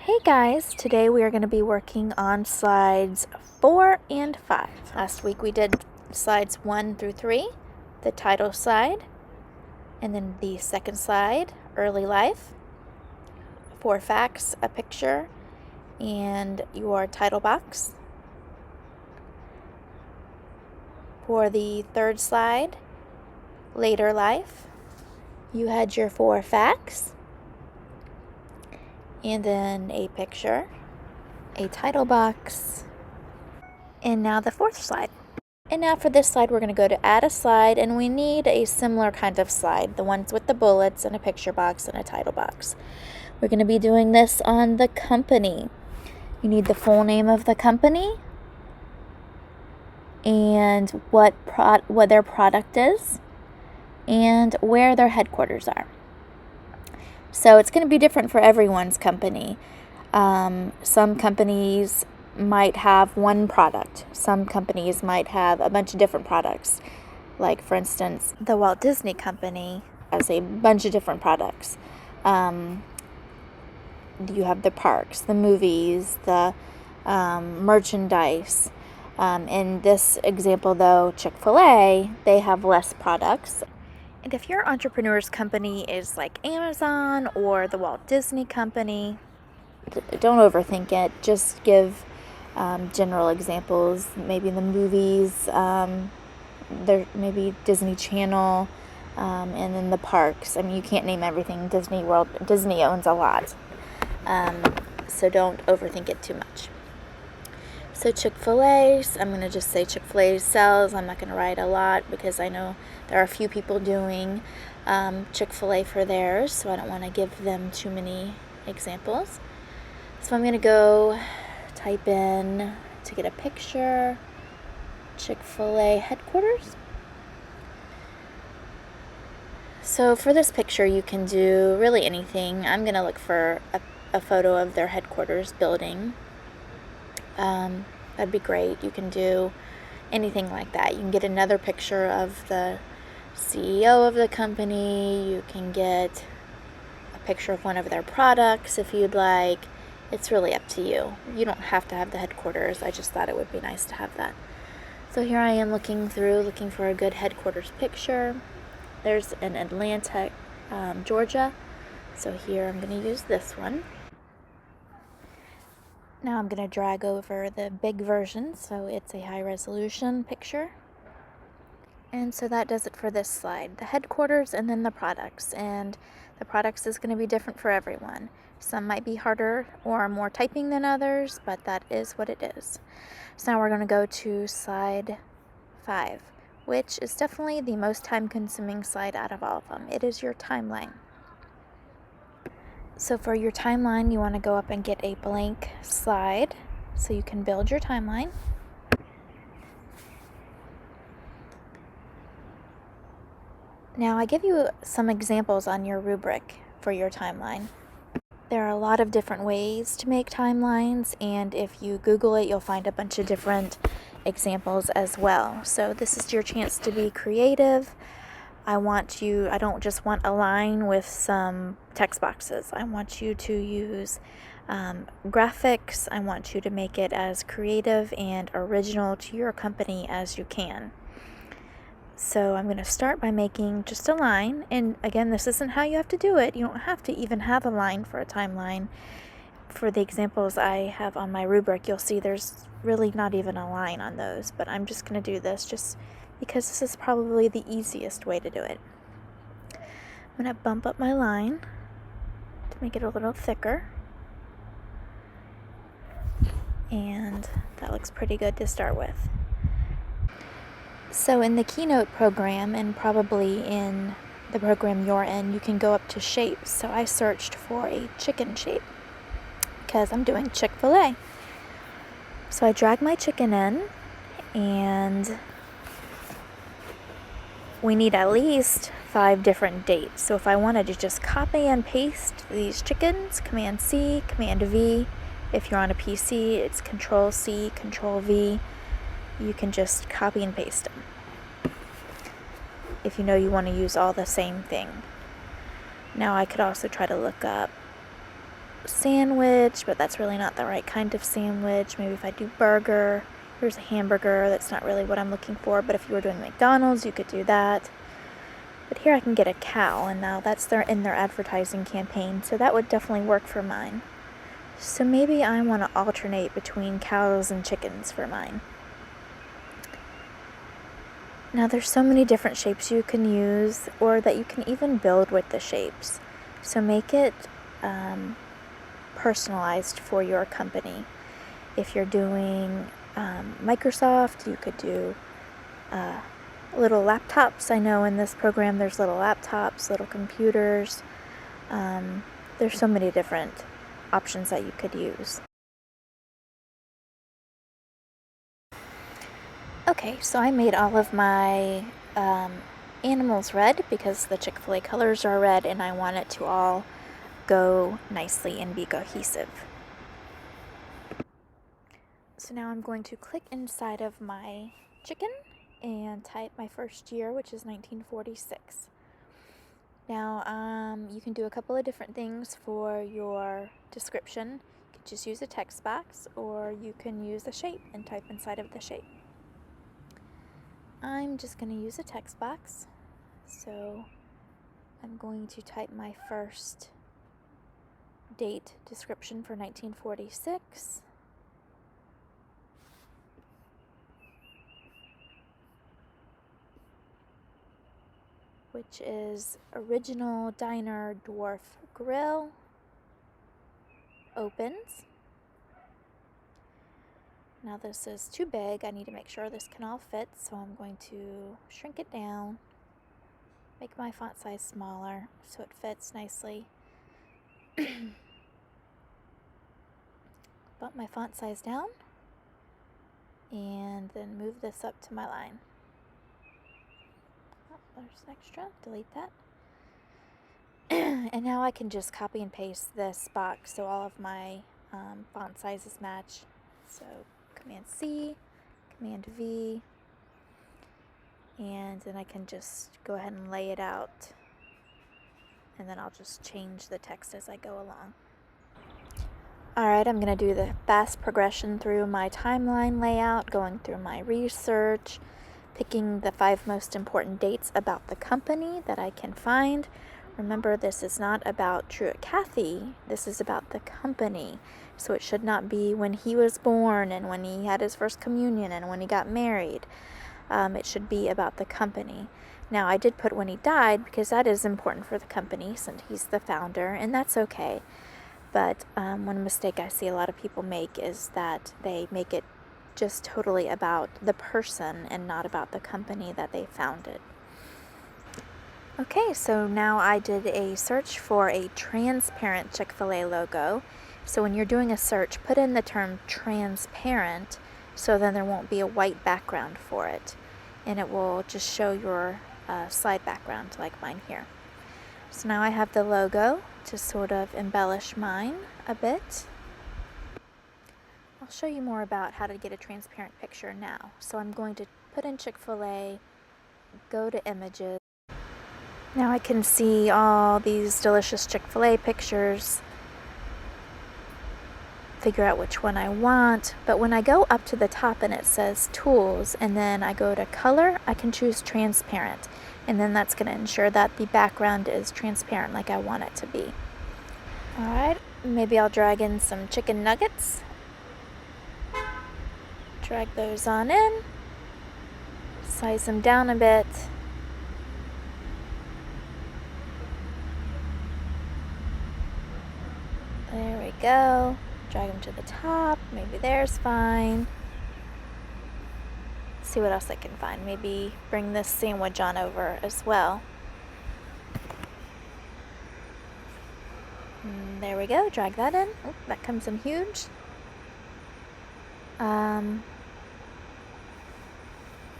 Hey guys, today we are going to be working on slides 4 and 5. Last week we did slides 1 through 3, the title slide, and then the second slide, early life, 4 facts, a picture, and your title box. For the third slide, later life, you had your 4 facts, and then a picture, a title box, and now the fourth slide. And now for this slide, we're going to go to add a slide, and we need a similar kind of slide, the ones with the bullets and a picture box and a title box. We're going to be doing this on the company. You need the full name of the company and what their product is and where their headquarters are. So it's going to be different for everyone's company. Some companies might have one product. Some companies might have a bunch of different products. Like, for instance, the Walt Disney Company has a bunch of different products. You have the parks, the movies, the merchandise. In this example, though, Chick-fil-A, they have less products. And if your entrepreneur's company is like Amazon or the Walt Disney Company, don't overthink it. Just give general examples. Maybe the movies, there maybe Disney Channel, and then the parks. I mean, you can't name everything. Disney owns a lot, so don't overthink it too much. So Chick-fil-A, I'm going to just say Chick-fil-A sells. I'm not going to write a lot because I know there are a few people doing Chick-fil-A for theirs, so I don't want to give them too many examples. So I'm going to go type in to get a picture, Chick-fil-A headquarters. So for this picture, you can do really anything. I'm going to look for a photo of their headquarters building. That'd be great. You can do anything like that. You can get another picture of the CEO of the company. You can get a picture of one of their products if you'd like. It's really up to you. You don't have to have the headquarters. I just thought it would be nice to have that. So here I am looking for a good headquarters picture. There's an Atlanta, Georgia. So here I'm going to use this one. Now I'm going to drag over the big version so it's a high resolution picture. And so that does it for this slide. The headquarters and then the products. And the products is going to be different for everyone. Some might be harder or more typing than others, but that is what it is. So now we're going to go to slide 5, which is definitely the most time-consuming slide out of all of them. It is your timeline. So for your timeline, you want to go up and get a blank slide so you can build your timeline. Now I give you some examples on your rubric for your timeline. There are a lot of different ways to make timelines, and if you Google it, you'll find a bunch of different examples as well. So this is your chance to be creative. I don't just want a line with some text boxes. I want you to use graphics. I want you to make it as creative and original to your company as you can. So I'm going to start by making just a line. And again, this isn't how you have to do it. You don't have to even have a line for a timeline. For the examples I have on my rubric, you'll see there's really not even a line on those. But I'm just going to do this just because this is probably the easiest way to do it. I'm going to bump up my line to make it a little thicker. And that looks pretty good to start with. So in the Keynote program, and probably in the program you're in, you can go up to shapes. So I searched for a chicken shape because I'm doing Chick-fil-A. So I drag my chicken in, and we need at least 5 different dates. So if I wanted to just copy and paste these chickens, Command C, Command V. If you're on a PC, it's Control C, Control V. You can just copy and paste them if you know you want to use all the same thing. Now I could also try to look up sandwich, but that's really not the right kind of sandwich. Maybe if I do burger, here's a hamburger. That's not really what I'm looking for, but if you were doing McDonald's, you could do that. But here I can get a cow, and now that's in their advertising campaign, so that would definitely work for mine. So maybe I want to alternate between cows and chickens for mine. Now there's so many different shapes you can use, or that you can even build with the shapes. So make it personalized for your company. If you're doing Microsoft, you could do little laptops. I know in this program there's little laptops, little computers. There's so many different options that you could use. Okay, so I made all of my animals red because the Chick-fil-A colors are red, and I want it to all go nicely and be cohesive. So now I'm going to click inside of my chicken and type my first year, which is 1946. Now you can do a couple of different things for your description. You can just use a text box, or you can use a shape and type inside of the shape. I'm just going to use a text box, so I'm going to type my first date description for 1946. Which is Original Diner Dwarf Grill. Opens. Now this is too big. I need to make sure this can all fit, so I'm going to shrink it down, make my font size smaller so it fits nicely. Bump my font size down, and then move this up to my line. Oh, there's an extra. Delete that. And now I can just copy and paste this box so all of my font sizes match. So Command C, Command V, and then I can just go ahead and lay it out, and then I'll just change the text as I go along. Alright, I'm going to do the fast progression through my timeline layout, going through my research, picking the 5 most important dates about the company that I can find. Remember, this is not about Truett Cathy, this is about the company. So it should not be when he was born and when he had his first communion and when he got married. It should be about the company. Now, I did put when he died because that is important for the company since he's the founder, and that's okay. But one mistake I see a lot of people make is that they make it just totally about the person and not about the company that they founded. Okay, so now I did a search for a transparent Chick-fil-A logo. So when you're doing a search, put in the term transparent, so then there won't be a white background for it, and it will just show your slide background like mine here. So now I have the logo to sort of embellish mine a bit. I'll show you more about how to get a transparent picture now. So I'm going to put in Chick-fil-A, go to images. Now I can see all these delicious Chick-fil-A pictures, figure out which one I want, but when I go up to the top and it says tools and then I go to color, I can choose transparent, and then that's going to ensure that the background is transparent like I want it to be. Alright, maybe I'll drag in some chicken nuggets, drag those on in, size them down a bit. There we go. Drag them to the top. Maybe there's fine. Let's see what else I can find. Maybe bring this sandwich on over as well. And there we go. Drag that in. Oh, that comes in huge.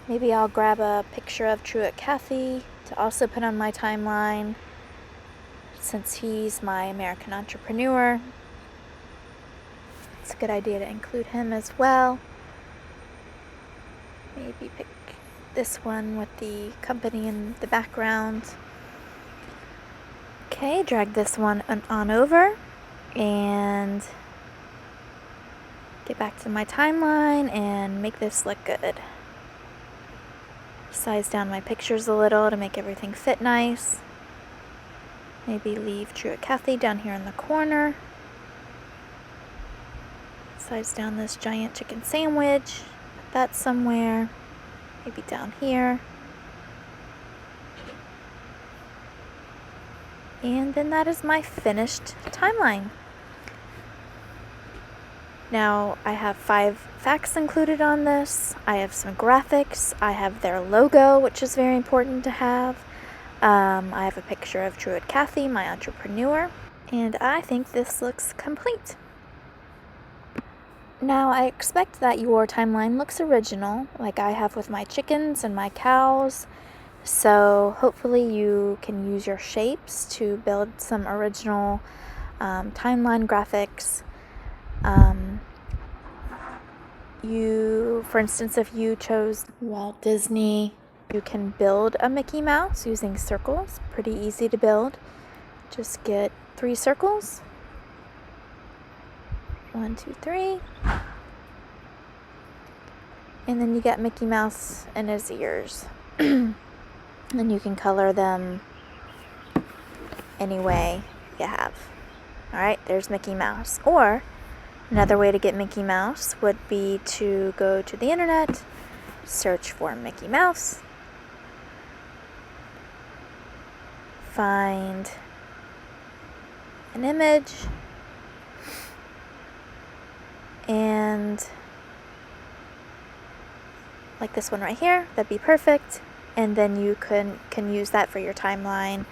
Maybe I'll grab a picture of Truett Cathy to also put on my timeline, since he's my American entrepreneur. It's a good idea to include him as well. Maybe pick this one with the company in the background. Okay, drag this one on over, and get back to my timeline and make this look good. Size down my pictures a little to make everything fit nice. Maybe leave Truett Cathy down here in the corner. Size down this giant chicken sandwich. Put that somewhere. Maybe down here. And then that is my finished timeline. Now I have 5 facts included on this. I have some graphics. I have their logo, which is very important to have. I have a picture of Truett Cathy, my entrepreneur, and I think this looks complete. Now I expect that your timeline looks original, like I have with my chickens and my cows. So hopefully you can use your shapes to build some original timeline graphics. For instance, if you chose Walt Disney, you can build a Mickey Mouse using circles. Pretty easy to build. Just get 3 circles. 1, 2, 3. And then you get Mickey Mouse and his ears. And you can color them any way you have. Alright, there's Mickey Mouse. Or another way to get Mickey Mouse would be to go to the internet, search for Mickey Mouse, find an image, and like this one right here, that'd be perfect. And then you can use that for your timeline,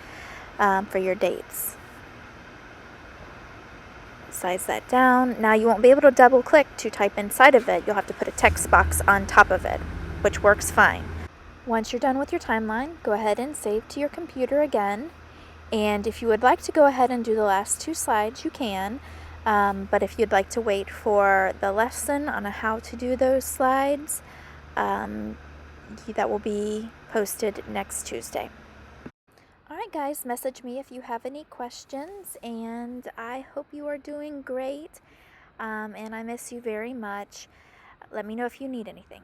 for your dates. Size that down. Now you won't be able to double click to type inside of it. You'll have to put a text box on top of it, which works fine. Once you're done with your timeline, go ahead and save to your computer again. And if you would like to go ahead and do the last 2 slides, you can. But if you'd like to wait for the lesson on how to do those slides, that will be posted next Tuesday. Alright guys, message me if you have any questions, and I hope you are doing great, and I miss you very much. Let me know if you need anything.